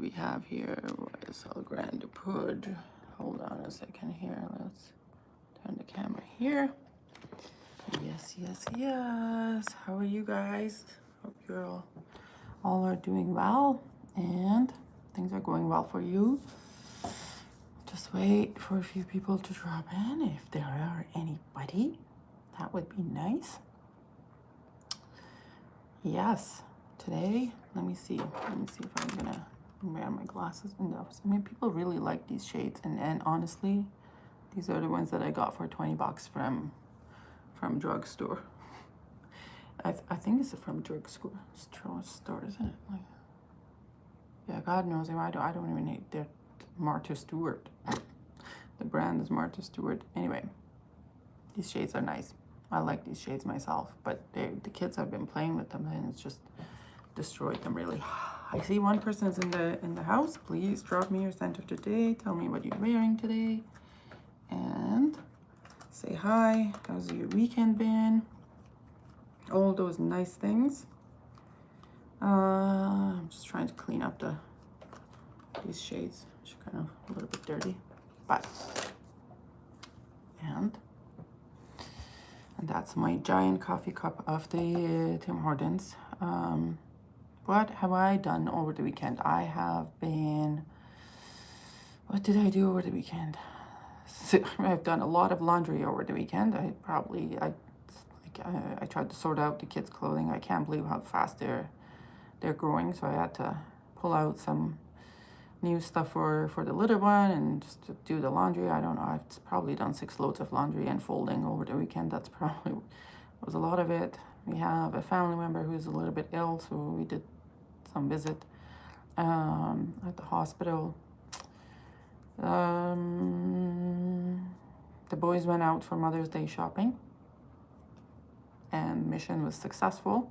we have here? What is all Grain de Poudre? Hold on a second here. Let's turn the camera here. Yes, yes, yes. How are you guys? Hope you're all are doing well and things are going well for you. Just wait for a few people to drop in. If there are anybody, that would be nice. Yes, today, let me see if I'm gonna wear my glasses in the office. I mean, people really like these shades, and honestly, these are the ones that I got for 20 bucks from drugstore. I think it's from drugstore store, isn't it? Like, yeah, God knows. I don't even need. They're Martha Stewart. The brand is Martha Stewart. Anyway, these shades are nice. I like these shades myself, but the kids have been playing with them and it's just destroyed them really. I see one person is in the house. Please drop me your scent of today. Tell me what you're wearing today, and say hi. How's your weekend been? All those nice things. I'm just trying to clean up these shades. It's kind of a little bit dirty, but and that's my giant coffee cup of the Tim Hortons. What have I done over the weekend? I have been, what did I do over the weekend? So, I've done a lot of laundry over the weekend. I tried to sort out the kids' clothing. I can't believe how fast they're growing. So I had to pull out some new stuff for the little one and just to do the laundry. I don't know. I've probably done 6 loads of laundry and folding over the weekend. That's probably was a lot of it. We have a family member who's a little bit ill, so we did some visit at the hospital. The boys went out for Mother's Day shopping, and mission was successful,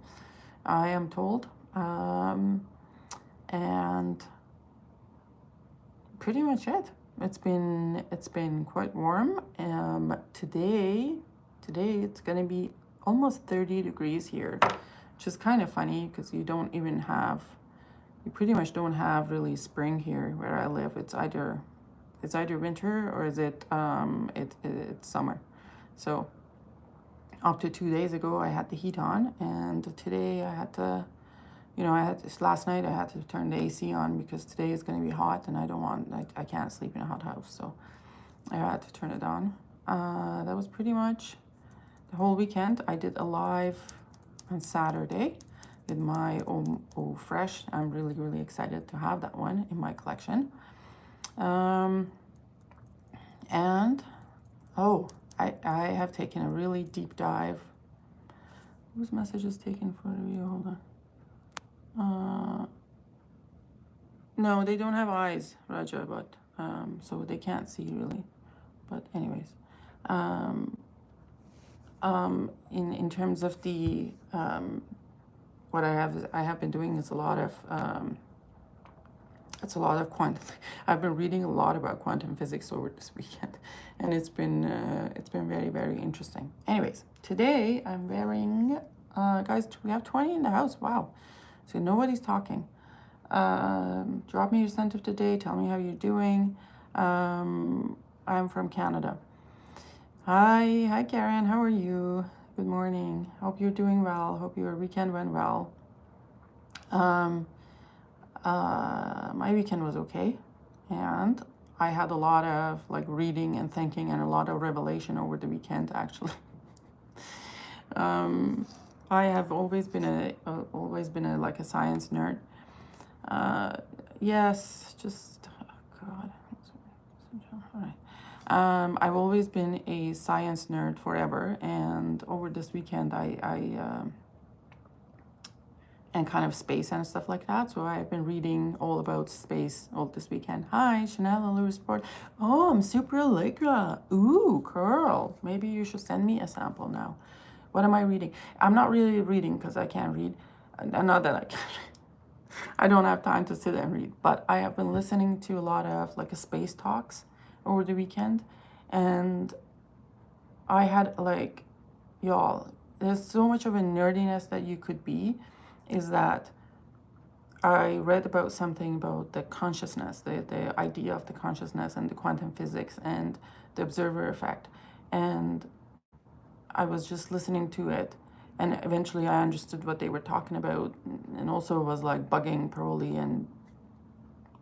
I am told. And pretty much it. It's been quite warm. Today it's gonna be almost 30 degrees here, which is kind of funny because you pretty much don't have really spring here where I live. It's either winter or is it's summer. So up to 2 days ago I had the heat on, and today I had to, last night I had to turn the AC on because today is going to be hot and I can't sleep in a hot house, so I had to turn it on. That was pretty much the whole weekend. I did a live on Saturday with my Oh Fresh. I'm really, really excited to have that one in my collection. I have taken a really deep dive. Whose message is taken for review? Hold on. No, they don't have eyes, Raja, but so they can't see really. But anyways, in terms of the what I have been doing is a lot of quantum. I've been reading a lot about quantum physics over this weekend, and it's been very, very interesting. Anyways, today I'm wearing, guys, we have 20 in the house. Wow, so nobody's talking. Drop me your scent of today. Tell me how you're doing. I'm from Canada. Hi, Karen. How are you? Good morning. Hope you're doing well. Hope your weekend went well. My weekend was okay, and I had a lot of reading and thinking and a lot of revelation over the weekend actually. I have always been a science nerd. Yes, just God. All right. I've always been a science nerd forever, and over this weekend and kind of space and stuff like that. So I've been reading all about space all this weekend. Hi, Chanel Allure Sport. Oh, I'm super Allegra. Ooh, curl. Maybe you should send me a sample now. What am I reading? I'm not really reading because I can't read. Not that I can't read. I don't have time to sit and read. But I have been listening to a lot of space talks over the weekend. And I had y'all, there's so much of a nerdiness that you could be, is that I read about something about the consciousness, the idea of the consciousness and the quantum physics and the observer effect. And I was just listening to it, and eventually I understood what they were talking about, and also was like bugging Paroli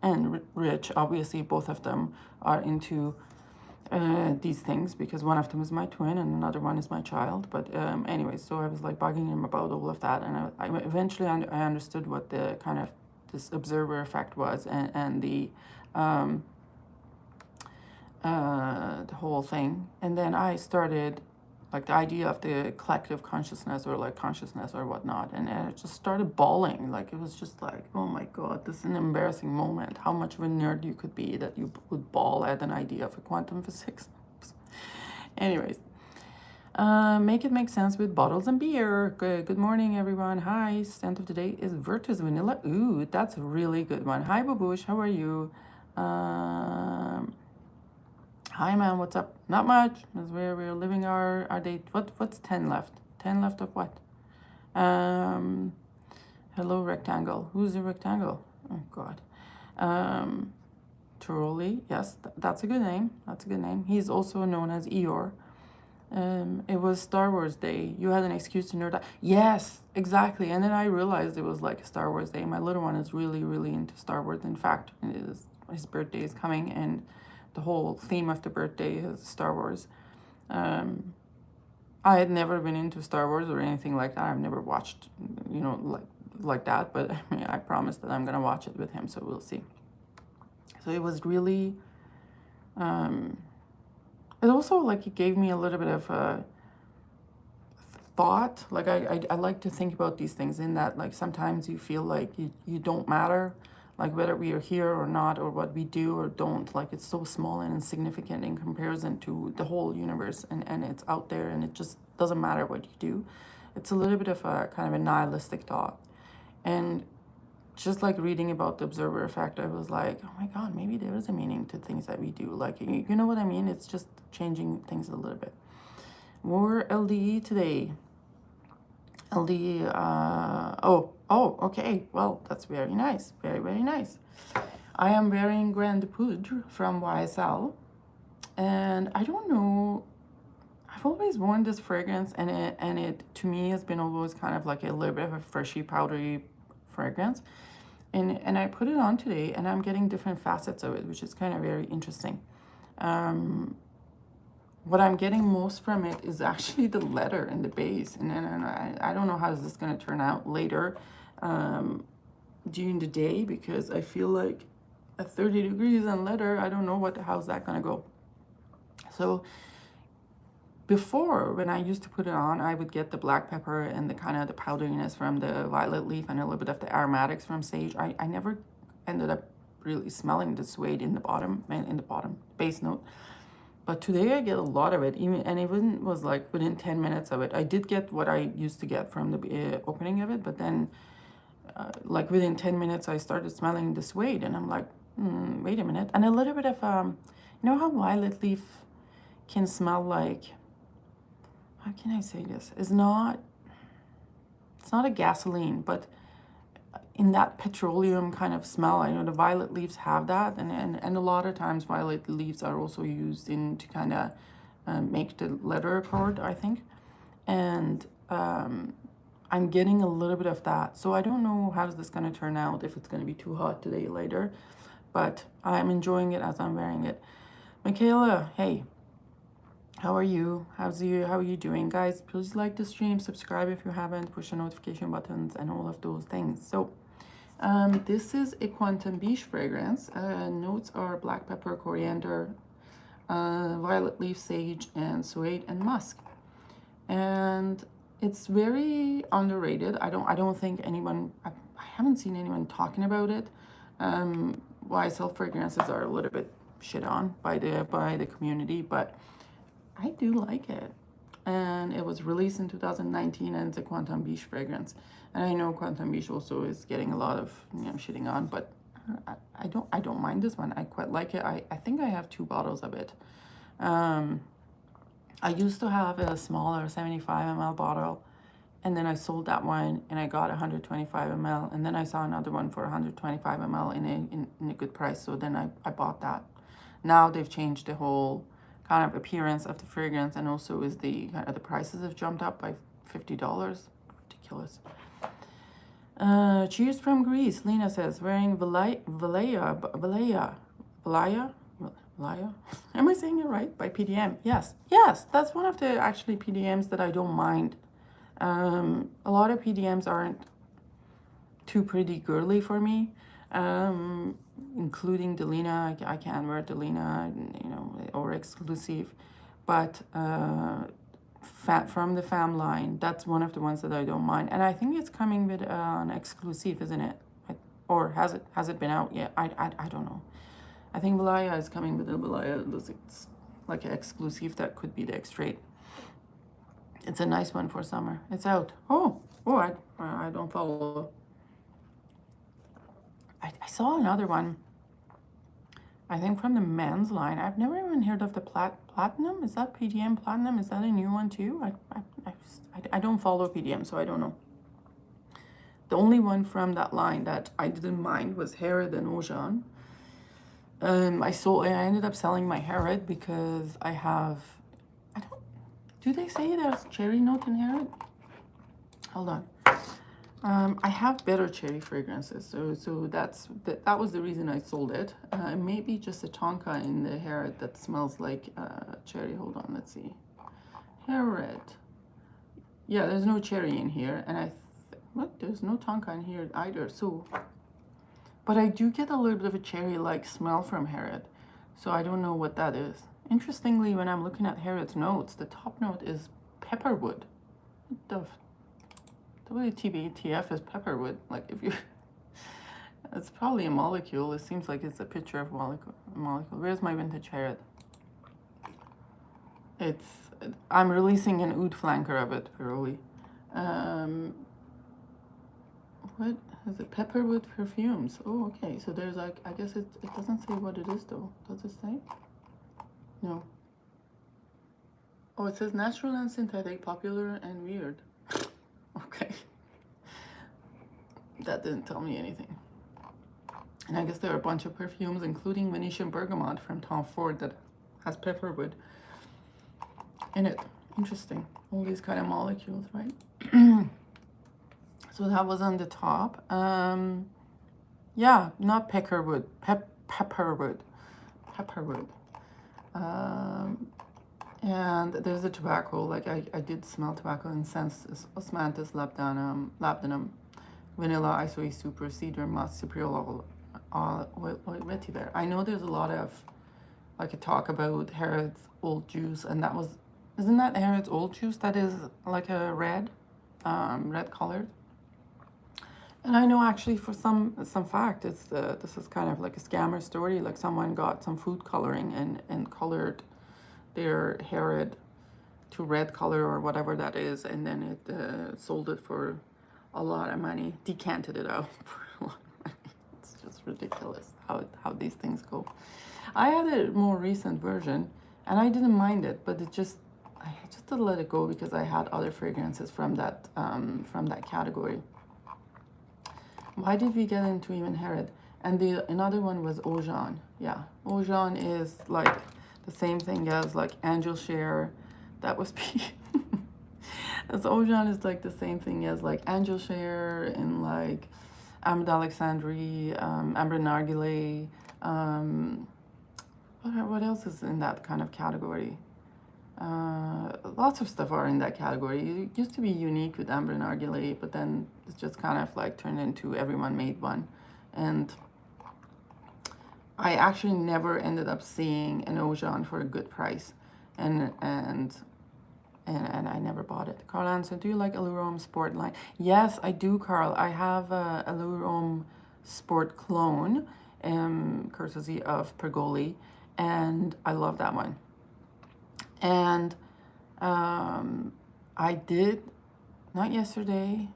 and Rich. Obviously, both of them are into these things because one of them is my twin and another one is my child. But anyway, so I was like bugging him about all of that, and I eventually I understood what the kind of this observer effect was, and the whole thing. And then I started like the idea of the collective consciousness or like consciousness or whatnot, and I just started bawling. Like it was just like, oh my god, this is an embarrassing moment. How much of a nerd you could be that you would bawl at an idea of a quantum physics. Anyways, make it make sense with bottles and beer. Good morning, everyone. Hi, scent of the day is Virtus Vanilla. Ooh, that's a really good one. Hi, Babush, how are you? Hi, man, what's up? Not much, as we're living our day. What's 10 left? 10 left of what? Hello, Rectangle. Who's the Rectangle? Oh, God. Turoli, yes, that's a good name. That's a good name. He's also known as Eeyore. It was Star Wars Day. You had an excuse to nerd out. Yes, exactly. And then I realized it was like a Star Wars Day. My little one is really, really into Star Wars. In fact, his birthday is coming, and the whole theme of the birthday is Star Wars. I had never been into Star Wars or anything like that. I've never watched, you know, like that. But I mean, I promised that I'm gonna watch it with him, so we'll see. So it was really. It also like it gave me a little bit of a thought. Like I like to think about these things in that like sometimes you feel like you don't matter, like whether we are here or not, or what we do or don't, like it's so small and insignificant in comparison to the whole universe, and it's out there, and it just doesn't matter what you do. It's a little bit of a kind of a nihilistic thought. And just like reading about the observer effect, I was like, oh my god, maybe there is a meaning to things that we do. Like, you know what I mean? It's just changing things a little bit. More LDE today. LDE, okay. Well, that's very nice. Very, very nice. I am wearing Grain de Poudre from YSL. And I don't know, I've always worn this fragrance, and it to me has been always kind of like a little bit of a freshy, powdery fragrance. And I put it on today, and I'm getting different facets of it, which is kind of very interesting. What I'm getting most from it is actually the leather and the base. And then I don't know how this is going to turn out later during the day, because I feel like at 30 degrees on leather, I don't know how's that going to go. So before, when I used to put it on, I would get the black pepper and the kind of the powderiness from the violet leaf and a little bit of the aromatics from sage. I never ended up really smelling the suede in the bottom base note. But today I get a lot of it, and even was like within 10 minutes of it. I did get what I used to get from the opening of it, but then like within 10 minutes I started smelling the suede, and I'm like, wait a minute. And a little bit of, you know how violet leaf can smell like, how can I say this? It's not a gasoline, but in that petroleum kind of smell. I know the violet leaves have that, and a lot of times violet leaves are also used to kind of make the leather accord, I think. And I'm getting a little bit of that. So I don't know how this going to turn out, if it's going to be too hot today later, but I'm enjoying it as I'm wearing it. Michaela, hey. How are you? How are you doing, guys? Please like the stream, subscribe if you haven't, push the notification buttons, and all of those things. So, this is a Quantum Beige fragrance. Notes are black pepper, coriander, violet leaf, sage, and suede and musk. And it's very underrated. I don't think anyone. I haven't seen anyone talking about it. YSL fragrances are a little bit shit on by the community, but I do like it. And it was released in 2019, and it's a Quantum Beige fragrance. And I know Quantum Beige also is getting a lot of shitting on, but I don't mind this one. I quite like it. I think I have 2 bottles of it. I used to have a smaller 75 ml bottle, and then I sold that one and I got 125 ml, and then I saw another one for 125 ml in a good price, so then I bought that. Now they've changed the whole kind of appearance of the fragrance, and also is the prices have jumped up by $50. Ridiculous. Cheers from Greece. Lena says, wearing Valaya. Am I saying it right? By PDM. Yes, that's one of the actually PDMs that I don't mind. A lot of PDMs aren't too pretty girly for me, including Delina. I can wear Delina, you know, or exclusive, but from the Fam line, that's one of the ones that I don't mind, and I think it's coming with an exclusive, isn't it? Or has it been out yet? I don't know. I think Valaya is coming with a Valaya. It's like an exclusive that could be the X-Rate. It's a nice one for summer. It's out. Oh, I don't follow. I saw another one, I think from the men's line. I've never even heard of the Platinum. Is that PDM Platinum? Is that a new one too? I don't follow PDM, so I don't know. The only one from that line that I didn't mind was Harrod and Ojan. I ended up selling my Harrod because do they say there's cherry note in Harrod? Hold on. I have better cherry fragrances, so that was the reason I sold it. Maybe just a tonka in the Harrod that smells like cherry. Hold on, let's see. Harrod. Yeah, there's no cherry in here, and there's no tonka in here either. So, but I do get a little bit of a cherry-like smell from Harrod, so I don't know what that is. Interestingly, when I'm looking at Harrod's notes, the top note is pepperwood. What the WTF is pepperwood? Like, if you, it's probably a molecule. It seems like it's a picture of molecule. Where's my vintage Harrod? I'm releasing an oud flanker of it, really. What is it? Pepperwood perfumes. Oh, okay. So there's like, I guess it doesn't say what it is though. Does it say? No. Oh, it says natural and synthetic, popular and weird. Okay. That didn't tell me anything. And I guess there are a bunch of perfumes, including Venetian Bergamot from Tom Ford, that has pepperwood in it. Interesting. All these kind of molecules, right? So that was on the top. Yeah, not peckerwood. Pepperwood. And there's the tobacco. Like I did smell tobacco incense. Osmanthus, labdanum, vanilla, isoe super, cedar, musk, cypriol, vetiver. I know there's a lot of like a talk about Harrod's old juice, and isn't that Harrod's old juice that is like a red colored? And I know actually for some fact this is kind of like a scammer story. Like someone got some food coloring and colored their Harrod to red color or whatever that is, and then it sold it for a lot of money, decanted it out for a lot of money. It's just ridiculous how these things go. I had a more recent version and I didn't mind it, but I just didn't let it go because I had other fragrances from that category. Why did we get into even Harrod? And another one was Ojan. Yeah, Ojan is like the same thing as like Angel Share. That was as Ojan is like the same thing as like Angel Share and like Ahmed Alexandri, Amber Nargile. What else is in that kind of category? Lots of stuff are in that category. It used to be unique with Amber Nargile, but then it's just kind of like turned into everyone made one. And I actually never ended up seeing an Ojan for a good price, and I never bought it. Carl Anson, do you like Allure Sport line? Yes, I do, Carl. I have a Allure Sport clone, courtesy of Pergoli, and I love that one. And I did, not yesterday,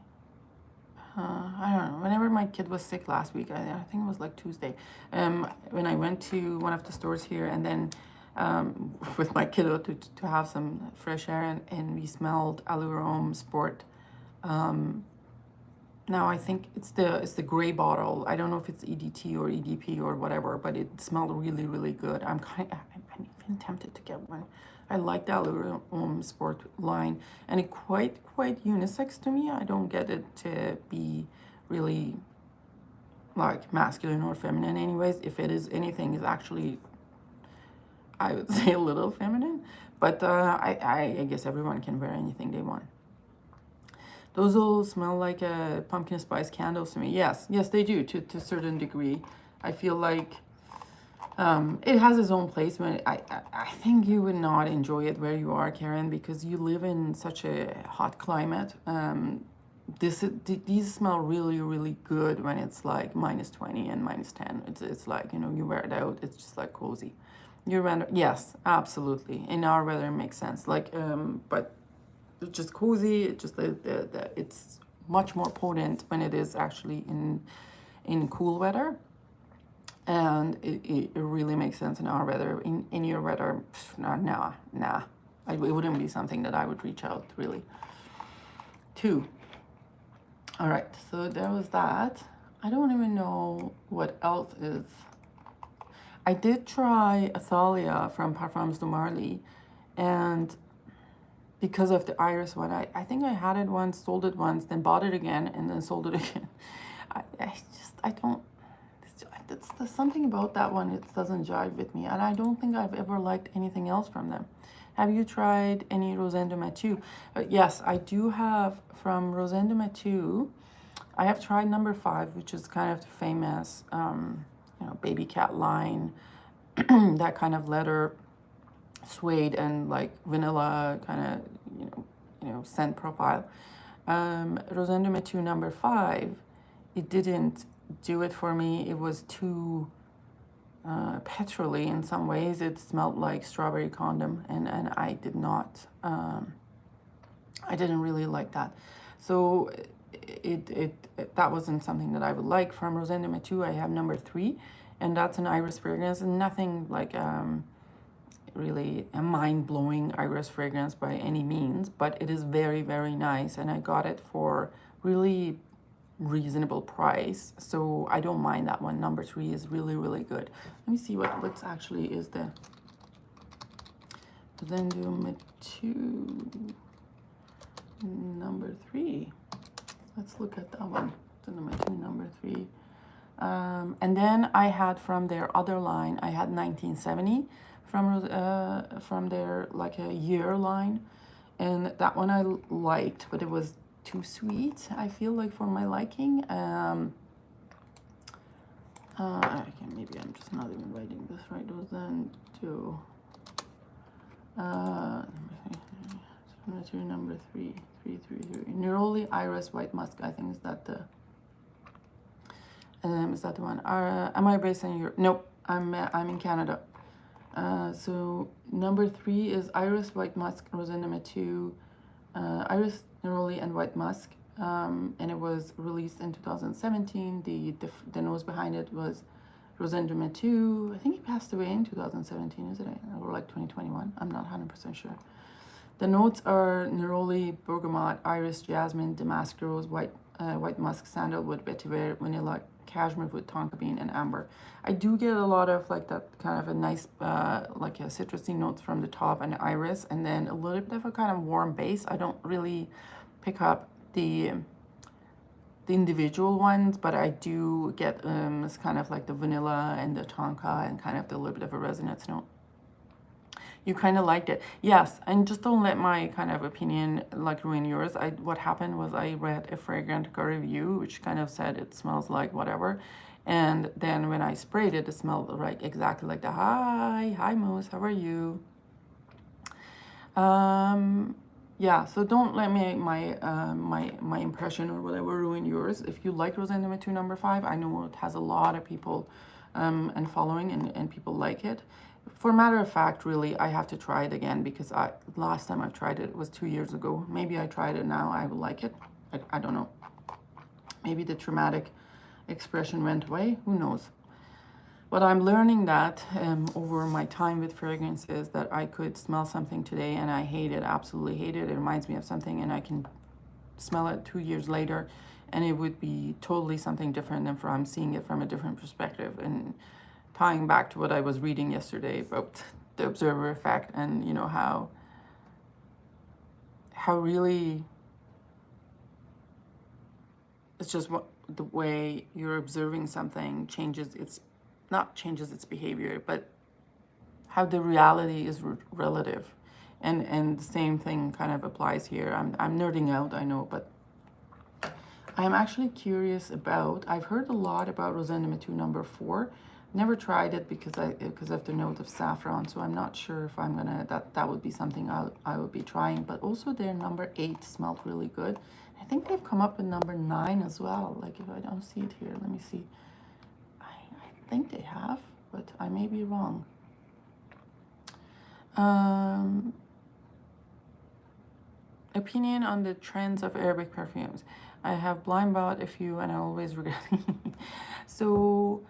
I don't know, whenever my kid was sick last week, I think it was like Tuesday, when I went to one of the stores here, and then with my kiddo to have some fresh air, and we smelled Allure Sport Now I think it's the gray bottle. I don't know if it's EDT or EDP or whatever, but it smelled really, really good. I'm even tempted to get one. I like the Allure Sport line, and it quite unisex to me. I don't get it to be really like masculine or feminine anyways. If it is anything, it's actually, I would say, a little feminine, but I guess everyone can wear anything they want. Those all smell like pumpkin spice candles to me. Yes, they do to a certain degree. I feel like it has its own placement. I think you would not enjoy it where you are, Karen, because you live in such a hot climate. These smell really, really good when it's like -20 and -10. It's like, you know, you wear it out, it's just like cozy. Yes, absolutely. In our weather, it makes sense. Like, but it's just cozy. It's just it's much more potent when it is actually in cool weather, and it really makes sense in our weather. In your weather, nah. It wouldn't be something that I would reach out really to. All right, so there was that. I don't even know what else is. I did try Athalia from Parfums de Marly, and because of the iris one, I think I had it once, sold it once, then bought it again, and then sold it again. I don't, there's something about that one, it doesn't jive with me, and I don't think I've ever liked anything else from them. Have you tried any Rosin de Mathieu? Yes, I do have from Rosin de Mathieu. I have tried number 5, which is kind of the famous, you know, baby cat line, that kind of leather, suede and like vanilla kind of, you know, scent profile. Rosin de Mathieu number 5, it didn't do it for me. It was too petrol-y in some ways. It smelled like strawberry condom, and I did not, I didn't really like that. So that wasn't something that I would like. From Rosin de Mathieu, I have number 3, and that's an iris fragrance, and nothing like really a mind-blowing iris fragrance by any means, but it is very, very nice, and I got it for really reasonable price, so I don't mind that one. Number 3 is really, really good. Let me see what looks actually is the Grain de Poudre number 3. Let's look at that one. Number 3. And then I had from their other line, I had 1970 from their like a year line, and that one I liked, but it was too sweet, I feel like, for my liking. Okay, maybe I'm just not even writing this right. Those then do number 3, Neroli Iris White Musk. I think is that the one? Am I based in Europe? Nope, I'm in Canada. So number 3 is Iris White Musk, Rosin de Mathieu, Iris Neroli and White Musk, and it was released in 2017. The nose behind it was Rosin de Mathieu. I think he passed away in 2017, is it? Or like 2021? I'm not 100% sure. The notes are neroli, bergamot, iris, jasmine, damask rose, white musk, sandalwood, vetiver, vanilla, cashmere wood, tonka bean, and amber. I do get a lot of like that kind of a nice like a citrusy notes from the top and iris, and then a little bit of a kind of warm base. I don't really pick up the individual ones, but I do get it's kind of like the vanilla and the tonka and kind of the little bit of a resonance note. You kind of liked it. Yes, and just don't let my kind of opinion like ruin yours. What happened was I read a Fragrantica review, which kind of said it smells like whatever. And then when I sprayed it, it smelled like exactly like the, hi Moose, how are you? Yeah, so don't let me my impression or whatever ruin yours. If you like Rosin de Mathieu number 5, I know it has a lot of people and following, and people like it. For matter of fact, really, I have to try it again, because last time I've tried it was 2 years ago. Maybe I tried it now, I will like it. I don't know. Maybe the traumatic expression went away, who knows. But I'm learning that over my time with fragrances, that I could smell something today and I hate it, absolutely hate it. It reminds me of something, and I can smell it 2 years later, and it would be totally something different than from seeing it from a different perspective. And tying back to what I was reading yesterday about the observer effect, and you know how really it's just what the way you're observing something changes its, not changes its behavior, but how the reality is relative. And the same thing kind of applies here. I'm nerding out, I know, but I'm actually curious about, I've heard a lot about Rosé Number number 4. Never tried it because of the note of saffron, so I'm not sure if I'm gonna, that would be something I would be trying. But also their number 8 smelled really good. I think they've come up with number 9 as well. Like, if I don't see it here, let me see. I think they have, but I may be wrong. Opinion on the trends of Arabic perfumes. I have blind bought a few and I always regret it. So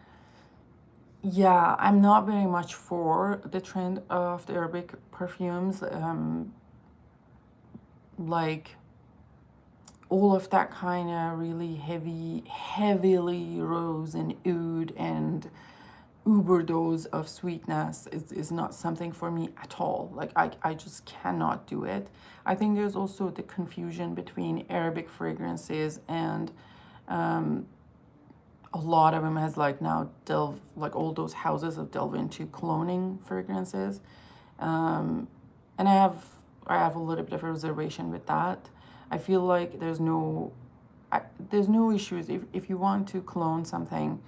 yeah, I'm not very much for the trend of the Arabic perfumes. Like all of that kind of really heavily rose and oud and uber dose of sweetness is not something for me at all. Like I just cannot do it. I think there's also the confusion between Arabic fragrances and a lot of them has like now delve, like all those houses have delved into cloning fragrances. And I have a little bit of a reservation with that. I feel like there's no issues if you want to clone something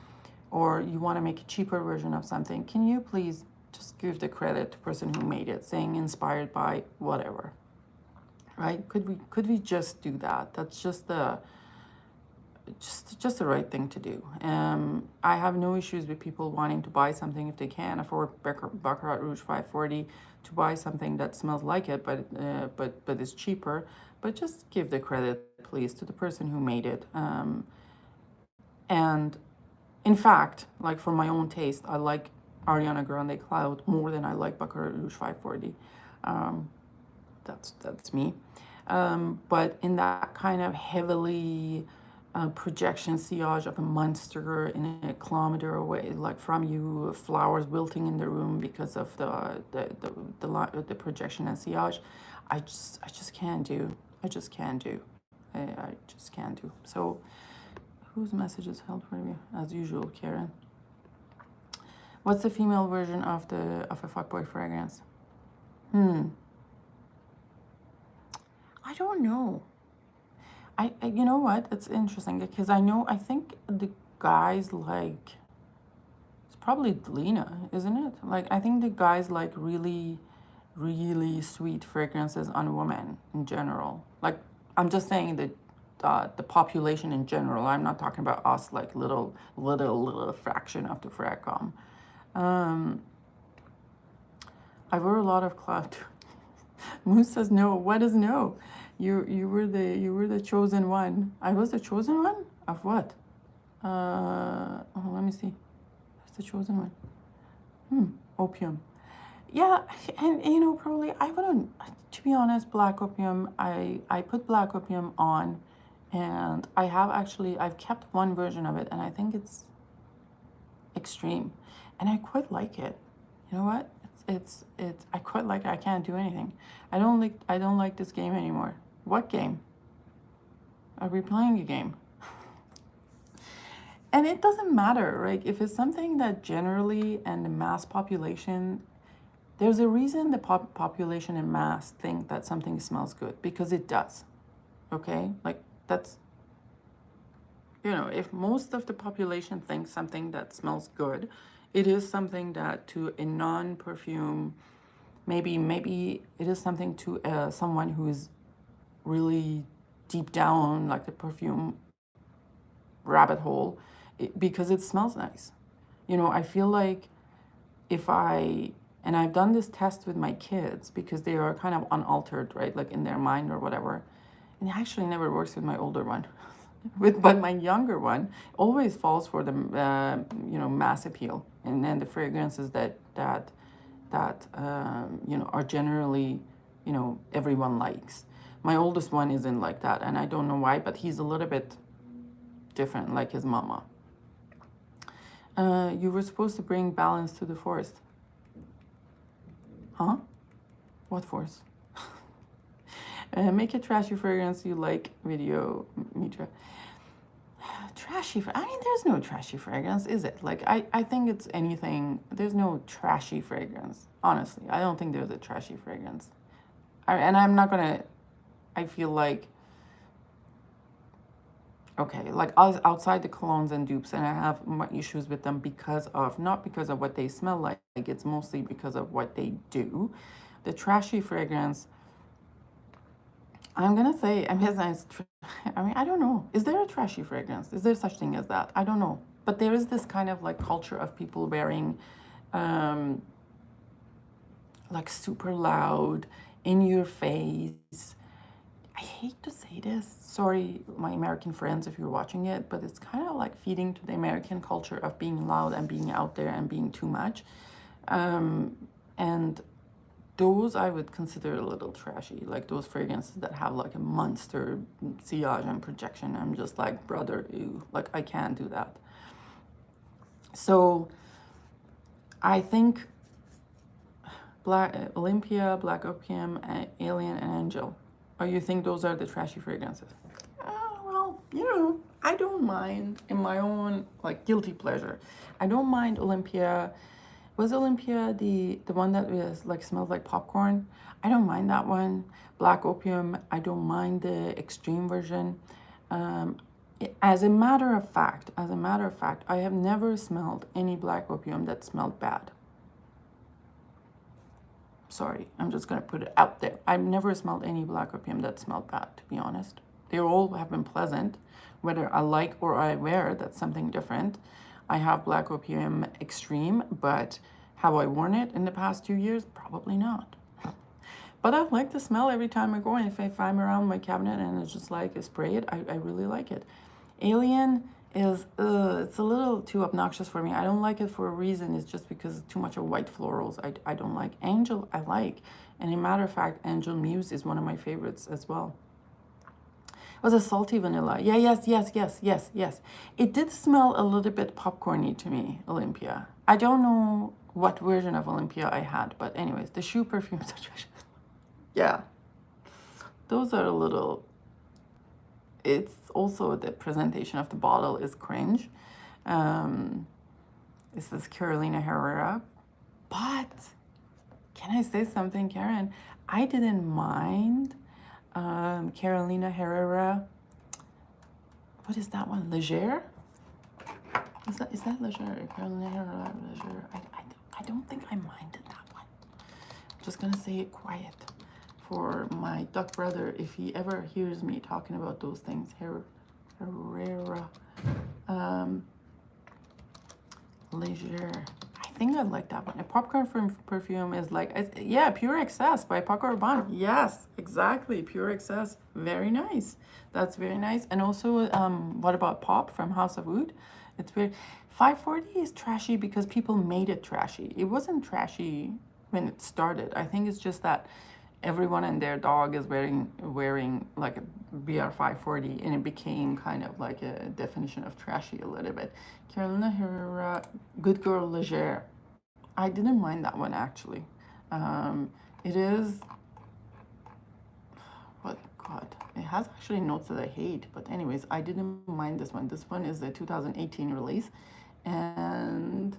or you want to make a cheaper version of something. Can you please just give the credit to the person who made it, saying inspired by whatever, right? Could we just do that? That's just the right thing to do. I have no issues with people wanting to buy something if they can afford Baccarat Rouge 540 to buy something that smells like it, but is cheaper. But just give the credit, please, to the person who made it. And in fact, like for my own taste, I like Ariana Grande Cloud more than I like Baccarat Rouge 540. That's me. But in that kind of heavily projection sillage of a monster in a kilometer away, like from you, flowers wilting in the room because of the projection and sillage, I just can't do. I just can't do. I just can't do. So, whose messages held for you? As usual, Karen. What's the female version of a fuckboy fragrance? I don't know. I you know what? It's interesting because I think the guys like, it's probably Lena, isn't it? Like I think the guys like really sweet fragrances on women in general. Like I'm just saying that the population in general. I'm not talking about us, like little fraction of the fragcom. I wore a lot of cloud. Moose says no. What is no? You were the chosen one. I was the chosen one of what? Let me see. What's the chosen one? Opium. Yeah, and you know, probably I wouldn't, to be honest, black opium, I put black opium on, and I've kept one version of it, and I think it's extreme, and I quite like it. You know what? I quite like it. I can't do anything. I don't like this game anymore. What game? Are we playing a game? And it doesn't matter, right? If it's something that generally and the mass population, there's a reason the population in mass think that something smells good, because it does. Okay? Like that's, you know, if most of the population thinks something that smells good, it is something that to a non-perfume, maybe it is something to someone who is really deep down, like the perfume rabbit hole, because it smells nice. You know, I feel like and I've done this test with my kids because they are kind of unaltered, right? Like in their mind or whatever. And it actually never works with my older one. But my younger one always falls for the, mass appeal. And then the fragrances that are generally, everyone likes. My oldest one isn't like that, and I don't know why, but he's a little bit different, like his mama. You were supposed to bring balance to the forest. Huh? What forest? Make a trashy fragrance you like video, Mitra. Trashy, I mean, there's no trashy fragrance, is it? Like, I think it's anything. There's no trashy fragrance. Honestly, I don't think there's a trashy fragrance. And I'm not gonna, I feel like, okay, like outside the colognes and dupes, and I have my issues with them because of, not because of what they smell like, it's mostly because of what they do. The trashy fragrance, I'm gonna say, I mean, I don't know. Is there a trashy fragrance? Is there such thing as that? I don't know. But there is this kind of like culture of people wearing like super loud, in your face. I hate to say this. Sorry, my American friends, if you're watching it, but it's kind of like feeding to the American culture of being loud and being out there and being too much. And those I would consider a little trashy, like those fragrances that have like a monster sillage and projection. I'm just like, brother, ew, like I can't do that. So I think Olympia, Black Opium, Alien, and Angel. Oh, you think those are the trashy fragrances? Well, you know, I don't mind in my own like guilty pleasure. I don't mind Olympia. Was Olympia the one that was like smelled like popcorn? I don't mind that one. Black Opium, I don't mind the extreme version. As a matter of fact, I have never smelled any Black Opium that smelled bad. Sorry, I'm just gonna put it out there. I've never smelled any Black Opium that smelled bad, to be honest. They all have been pleasant. Whether I like or I wear, that's something different. I have Black Opium Extreme, but have I worn it in the past 2 years? Probably not. But I like the smell every time I go, and if I'm around my cabinet and it's just like I spray it, I really like it. Alien is, it's a little too obnoxious for me. I don't like it for a reason. It's just because it's too much of white florals. I don't like. Angel, I like. And a matter of fact, Angel Muse is one of my favorites as well. It was a salty vanilla. Yeah, yes. It did smell a little bit popcorny to me, Olympia. I don't know what version of Olympia I had, but anyways, the shoe perfumes are yeah. Those are a little, it's also the presentation of the bottle is cringe. This is Carolina Herrera. But can I say something, Karen? I didn't mind Carolina Herrera. What is that one? Leger? Is that Leger? Carolina Herrera Leger? I don't think I minded that one. I'm just gonna say it quiet for my duck brother if he ever hears me talking about those things. Herrera. Leger. I think I like that one. A popcorn perfume is like, yeah, Pure Excess by Paco Rabanne. Yes, exactly. Pure Excess. Very nice. That's very nice. And also, what about Pop from House of Wood? It's very, 540 is trashy because people made it trashy. It wasn't trashy when it started. I think it's just that everyone and their dog is wearing like a BR 540, and it became kind of like a definition of trashy a little bit. Carolina Herrera, Good Girl Leger. I didn't mind that one actually. It is, what, God, it has actually notes that I hate, but anyways, I didn't mind this one. This one is a 2018 release, and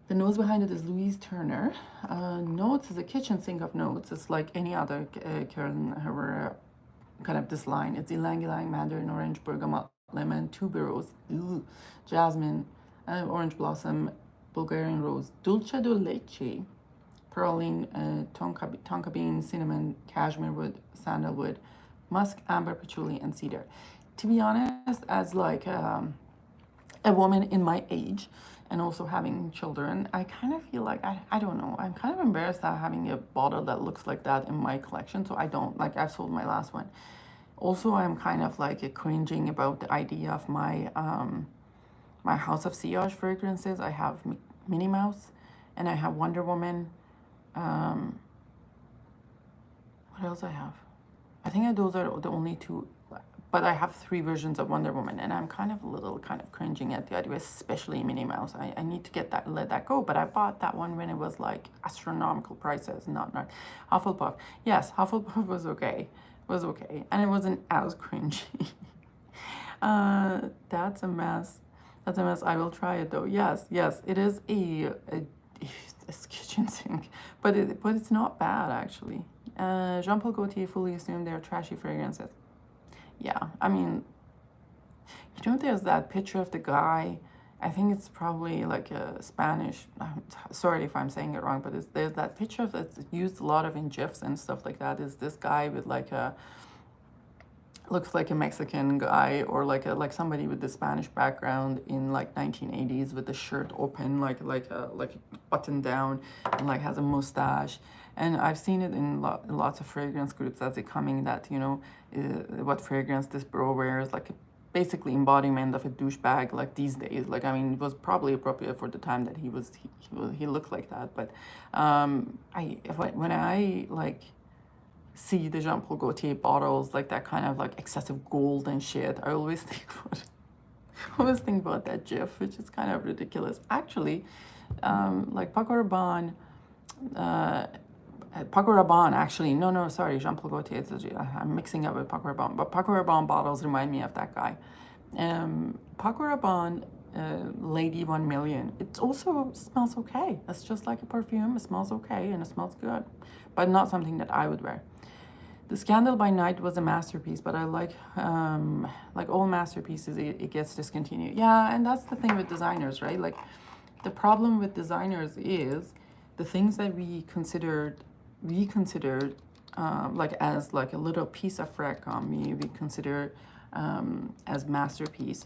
the nose behind it is Louise Turner. Notes is a kitchen sink of notes. It's like any other Carolina Herrera kind of this line. It's ylang ylang, mandarin orange, bergamot, lemon, tuberose, jasmine, orange blossom, Bulgarian rose, dulce de leche, praline, tonka bean, cinnamon, cashmere wood, sandalwood, musk, amber, patchouli, and cedar. To be honest, as like a woman in my age, and also having children, I kind of feel like, I don't know, I'm kind of embarrassed at having a bottle that looks like that in my collection, so I don't, like I sold my last one. Also, I'm kind of like cringing about the idea of my, my House of Sillage fragrances. I have Minnie Mouse, and I have Wonder Woman. What else I have? I think those are the only two, but I have 3 versions of Wonder Woman, and I'm kind of a little kind of cringing at the idea, especially Minnie Mouse. I need to get that, let that go, but I bought that one when it was like astronomical prices, not Hufflepuff. Yes, Hufflepuff was okay, and it wasn't as cringy. That's a mess. That's a mess. I will try it though. Yes, it is a kitchen sink, but it's not bad actually. Jean-Paul Gaultier fully assumed they're trashy fragrances. Yeah, I mean, there's that picture of the guy. I think it's probably like a Spanish. Sorry if I'm saying it wrong, but there's that picture that's used a lot of in GIFs and stuff like that. Is this guy with like a, looks like a Mexican guy, or like somebody with the Spanish background in like 1980s with the shirt open, like button down, and like has a mustache. And I've seen it in lots of fragrance groups as it coming that, what fragrance this bro wears, like basically embodiment of a douchebag like these days. Like, I mean, it was probably appropriate for the time that he looked like that. But when I like see the Jean-Paul Gaultier bottles, like that kind of like excessive gold and shit, I always think about that GIF, which is kind of ridiculous. Actually, like Paco Rabanne, actually, no, sorry, Jean-Paul Gaultier, I'm mixing up with Paco Rabanne, but Paco Rabanne bottles remind me of that guy. Paco Rabanne, Lady 1 Million, it also smells okay. It's just like a perfume, it smells okay and it smells good, but not something that I would wear. The Scandal by Night was a masterpiece, but I like all masterpieces, it gets discontinued. Yeah, and that's the thing with designers, right? Like, the problem with designers is the things that we considered like as like a little piece of fragcom, we consider as masterpiece,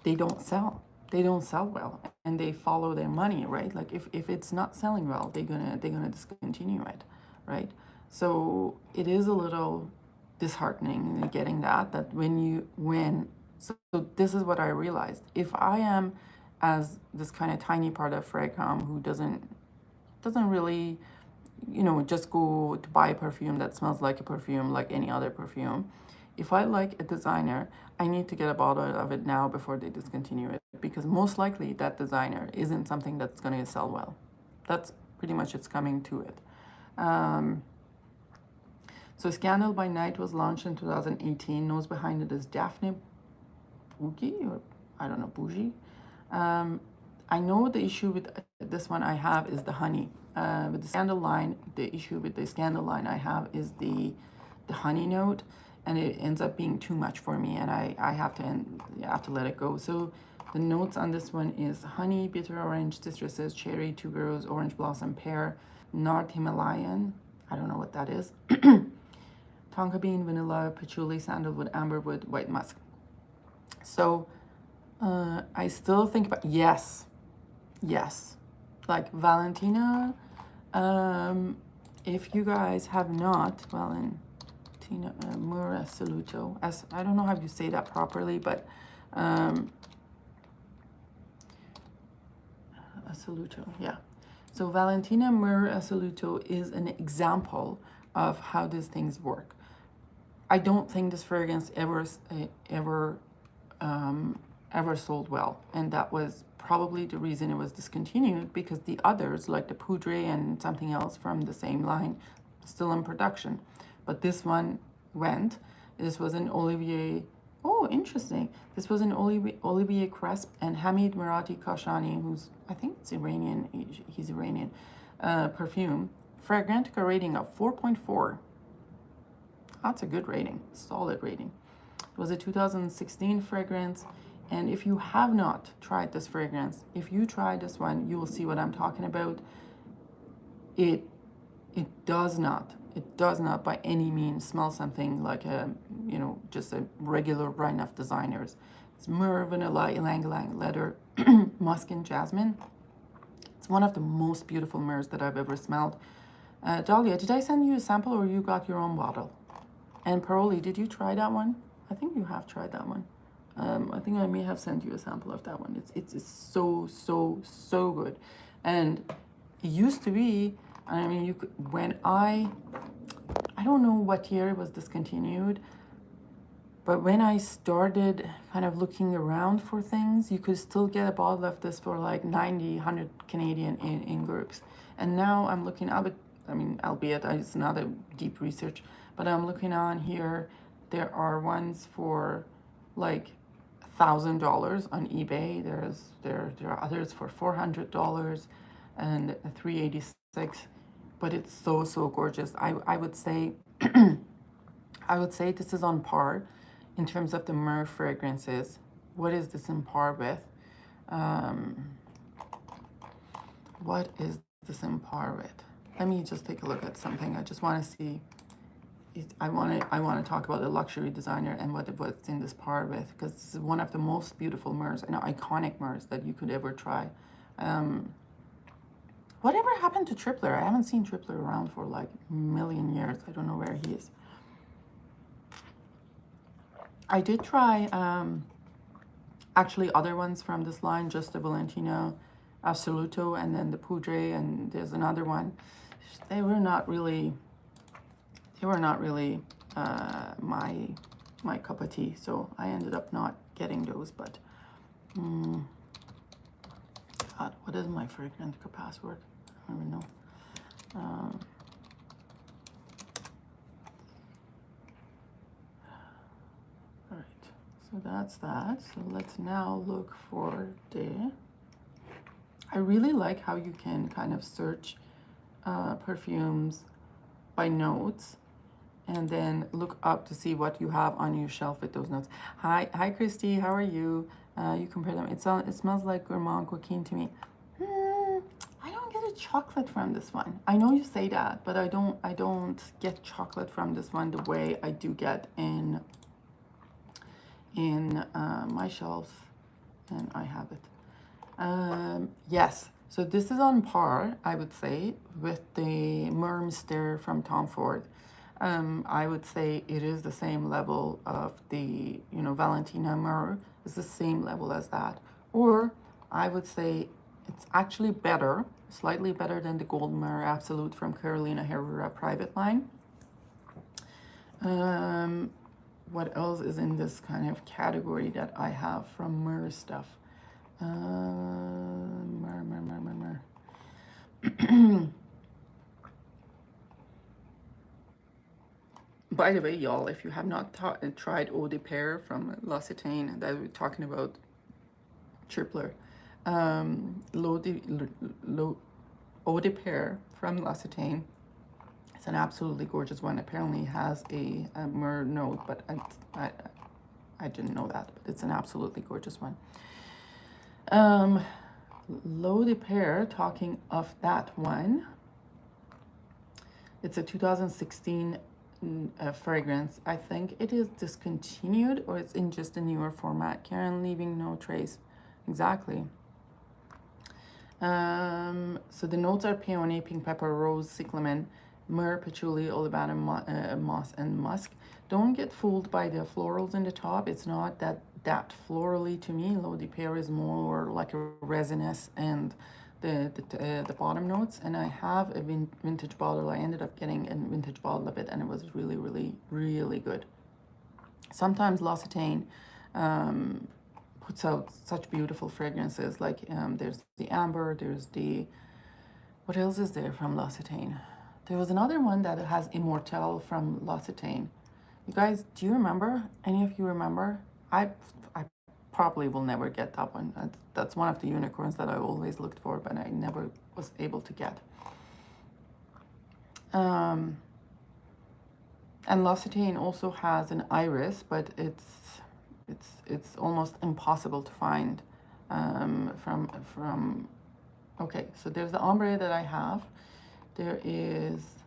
they don't sell well, and they follow their money, right? Like if it's not selling well, they're gonna discontinue it, right? So it is a little disheartening getting that so this is what I realized. If I am, as this kind of tiny part of fragcom who doesn't really, just go to buy a perfume that smells like a perfume, like any other perfume. If I like a designer, I need to get a bottle of it now before they discontinue it, because most likely that designer isn't something that's going to sell well. That's pretty much it's coming to it. So Scandal by Night was launched in 2018. Nose behind it is Daphne Bougie, or I don't know, Bougie. I know the issue with this one I have is the honey. With the Scandal line, the issue with the Scandal line I have is the honey note, and it ends up being too much for me, and I have to let it go. So the notes on this one is honey, bitter orange, citruses, cherry, tuberose, orange blossom, pear, North Himalayan, I don't know what that is, tonka bean, vanilla, patchouli, sandalwood, amberwood, white musk. So I still think about, yes, like Valentina, if you guys have not, Valentina Mura Saluto, I don't know how you say that properly, but Saluto, yeah. So Valentina Mura Saluto is an example of how these things work. I don't think this fragrance ever sold well, and that was probably the reason it was discontinued, because the others, like the Poudre and something else from the same line, still in production. But this one went. This was an Olivier, oh, interesting. This was an Olivier Cresp and Hamid Mirati Kashani, who's, I think it's Iranian, he's Iranian, perfume. Fragrantica rating of 4.4. That's a good rating, solid rating. It was a 2016 fragrance. And if you have not tried this fragrance, if you try this one, you will see what I'm talking about. It does not by any means smell something like just a regular run of designers. It's myrrh, vanilla, ylang-ylang, leather, musk, and jasmine. It's one of the most beautiful myrrhs that I've ever smelled. Dahlia, did I send you a sample, or you got your own bottle? And Paroli, did you try that one? I think you have tried that one. I think I may have sent you a sample of that one. It's so good. And it used to be, I mean, you could, when I I don't know what year it was discontinued, but when I started kind of looking around for things, you could still get a bottle of this for like 90, 100 Canadian in groups. And now I'm looking, albeit it's not a deep research, but I'm looking on here, there are ones for like $1,000 on eBay. There are others for $400 and $386, but it's so gorgeous. I would say I would say this is on par in terms of the myrrh fragrances. What is this in par with? What is this in par with? Let me just take a look at something. I just want to see. I want to talk about the luxury designer and what's in this par with, because this is one of the most beautiful myrrhs and iconic myrrhs that you could ever try. Whatever happened to Tripler? I haven't seen Tripler around for like a million years. I don't know where he is. I did try actually other ones from this line, just the Valentino Assoluto and then the Poudre, and there's another one. They were not really my cup of tea, so I ended up not getting those. But God, what is my fragrance password? I don't even know. All right, so that's that. So let's now look for the. I really like how you can kind of search perfumes by notes and then look up to see what you have on your shelf with those notes. Hi Christy, how are you? You compare them. It smells like Gourmand Coquine to me. I don't get a chocolate from this one. I know you say that, but I don't get chocolate from this one the way I do get in my shelves, and I have it. Yes, so this is on par, I would say, with the Myrrh Mystère from Tom Ford. I would say it is the same level of the, Valentina Myrrh. It's the same level as that. Or I would say it's actually better, slightly better than the Gold Myrrh Absolute from Carolina Herrera private line. What else is in this kind of category that I have from Myrrh stuff? Myrrh. By the way, y'all, if you have not tried Eau de Pear from L'Occitane, that we're talking about Tripler, Eau de Pear from L'Occitane, it's an absolutely gorgeous one. Apparently has a myrrh note, but I didn't know that, but it's an absolutely gorgeous one. Eau de Pear, talking of that one, it's a 2016 fragrance. I think it is discontinued or it's in just a newer format. Karen, leaving no trace. Exactly. So the notes are peony, pink pepper, rose, cyclamen, myrrh, patchouli, olivana, moss, and musk. Don't get fooled by the florals in the top. It's not that florally to me. L'Eau de Pear is more like a resinous and the bottom notes. And I have a vintage bottle. I ended up getting a vintage bottle of it, and it was really, really, really good. Sometimes L'Occitane puts out such beautiful fragrances. Like there's the amber, there's the, what else is there from L'Occitane? There was another one that has Immortelle from L'Occitane. You guys, do you remember? Any of you remember? I probably will never get that one. That's one of the unicorns that I always looked for, but I never was able to get. And L'Occitane also has an iris, but it's almost impossible to find from. Okay, so there's the ombre that I have. There is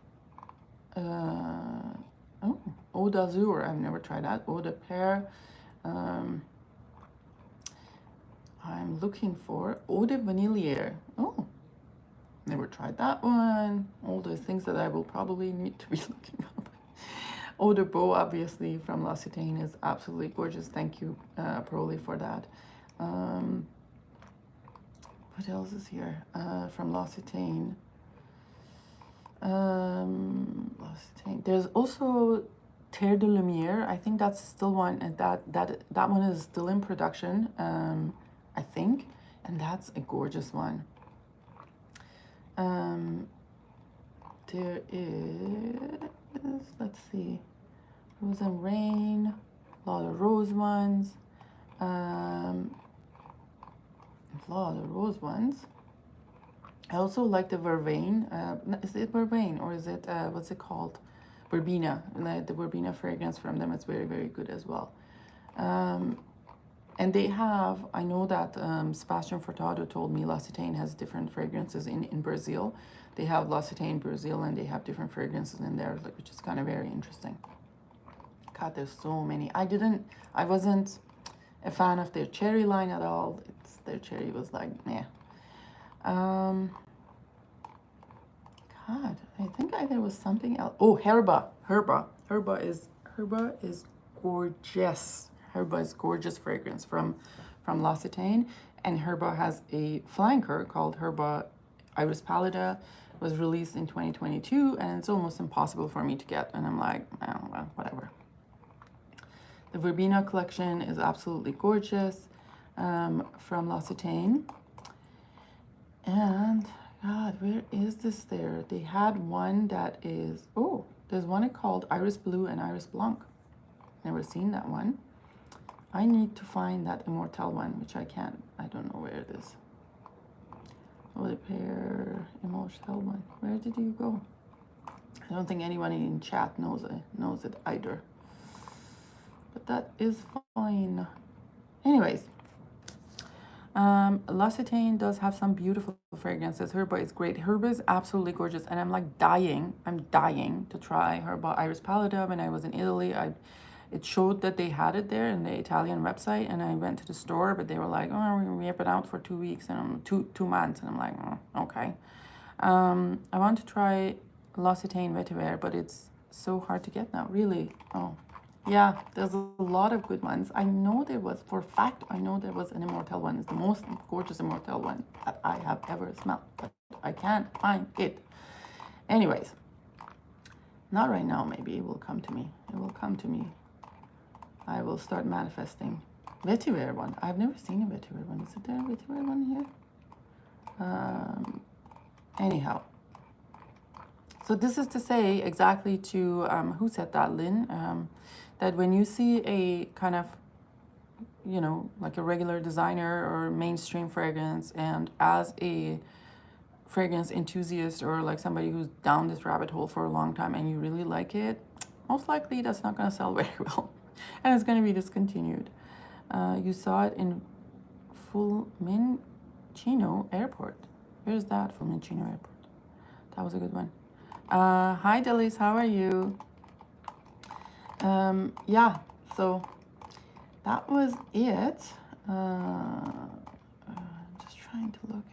Eau d'Azur. I've never tried that. Eau de Pear. I'm looking for Eau de Vanillière. Oh, never tried that one. All those things that I will probably need to be looking up. Eau de Beau, obviously, from L'Occitane is absolutely gorgeous. Thank you, Proli, for that. What else is here from L'Occitane? L'Occitane. There's also Terre de Lumière. I think that's still one, and that one is still in production, I think, and that's a gorgeous one. There is, let's see, Rose and Rain, a lot of rose ones, a lot of rose ones. I also like the Vervain. Is it Vervain or is it, what's it called? Verbena. The Verbena fragrance from them is very, very good as well. And they have, I know that Sebastian Furtado told me L'Occitane has different fragrances in Brazil. They have L'Occitane Brazil and they have different fragrances in there, which is kind of very interesting. God, there's so many. I wasn't a fan of their cherry line at all. Their cherry was like, meh. God, I think there was something else. Oh, Herba is gorgeous. Herba is gorgeous fragrance from L'Occitane, and Herba has a flanker called Herba Iris Pallida. It was released in 2022, and it's almost impossible for me to get. And I'm like, oh, well, whatever. The Verbena collection is absolutely gorgeous from L'Occitane. And God, where is this there? They had one that is, oh, there's one called Iris Blue and Iris Blanc. Never seen that one. I need to find that Immortelle one, which I can't. I don't know where it is. Oh, the pair Immortelle one. Where did you go? I don't think anyone in chat knows it either. But that is fine. Anyways. L'Occitane does have some beautiful fragrances. Herba is great. Herba is absolutely gorgeous, and I'm like dying. I'm dying to try Herba Iris Pallida. When I was in Italy, it showed that they had it there in the Italian website, and I went to the store, but they were like, "Oh, we're gonna have it out for 2 weeks and 2 months," and I'm like, oh, "Okay." I want to try L'Occitane Vetiver, but it's so hard to get now. Really? Oh. Yeah, there's a lot of good ones. I know there was, for a fact, I know there was an Immortelle one. It's the most gorgeous Immortelle one that I have ever smelled, but I can't find it. Anyways, not right now, maybe it will come to me. It will come to me. I will start manifesting. Vetiver one. I've never seen a Vetiver one. Is there a Vetiver one here? Anyhow. So this is to say exactly to, who said that, Lynn? That when you see a kind of, you know, like a regular designer or mainstream fragrance, and as a fragrance enthusiast or like somebody who's down this rabbit hole for a long time and you really like it, most likely that's not going to sell very well and it's going to be discontinued. You saw it in Fiumicino Airport. Where's that? Fiumicino Airport. That was a good one. Hi Delis, how are you? Yeah, so that was it. Just trying to look.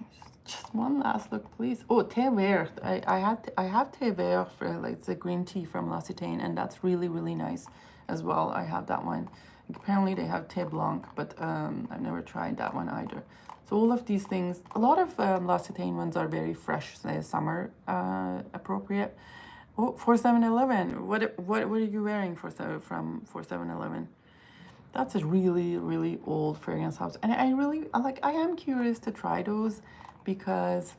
Just one last look, please. Oh, thé vert. I have thé vert for, like, it's a green tea from L'Occitane, and that's really, really nice as well. I have that one. Apparently they have thé blanc, but I've never tried that one either. So all of these things, a lot of L'Occitane ones are very fresh, say summer appropriate. Oh, for 7-Eleven. What are you wearing for 7-Eleven? That's a really, really old fragrance house. And I am curious to try those because,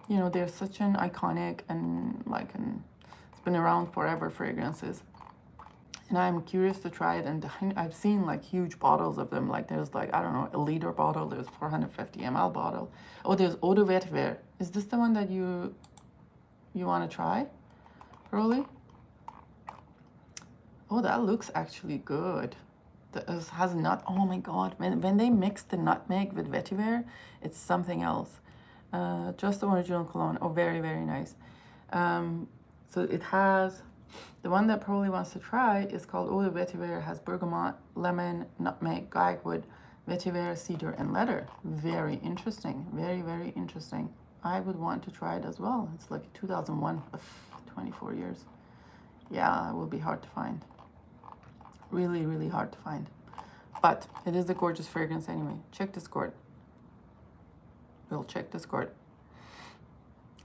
you know, they're such an iconic and it's been around forever fragrances. And I'm curious to try it, and I've seen like huge bottles of them. Like there's like, I don't know, a liter bottle, there's 450 ml bottle. Oh, there's Eau de Vetiver. Is this the one that you want to try, Rolly? Oh, that looks actually good. This has nut. Oh my God, when they mix the nutmeg with vetiver, it's something else. Just the original cologne. Oh, very, very nice. So it has, the one that probably wants to try is called Eau de Vetiver. Has bergamot, lemon, nutmeg, guaiac, vetiver, cedar, and leather. Very interesting. Very, very interesting. I would want to try it as well. It's like 2001, 24 years. Yeah, it will be hard to find. Really, really hard to find. But it is a gorgeous fragrance anyway. Check Discord. We'll check Discord.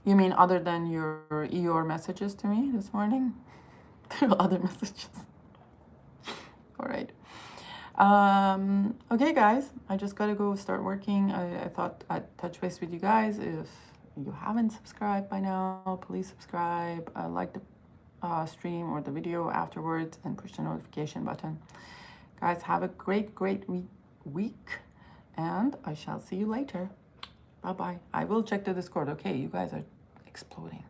You mean other than your messages to me this morning? There are other messages. All right. Okay, guys, I just gotta go start working. I thought I'd touch base with you guys. If you haven't subscribed by now, please subscribe, like the stream or the video afterwards, and push the notification button. Guys, have a great week, and I shall see you later. Bye bye. I will check the Discord. Okay, you guys are exploding.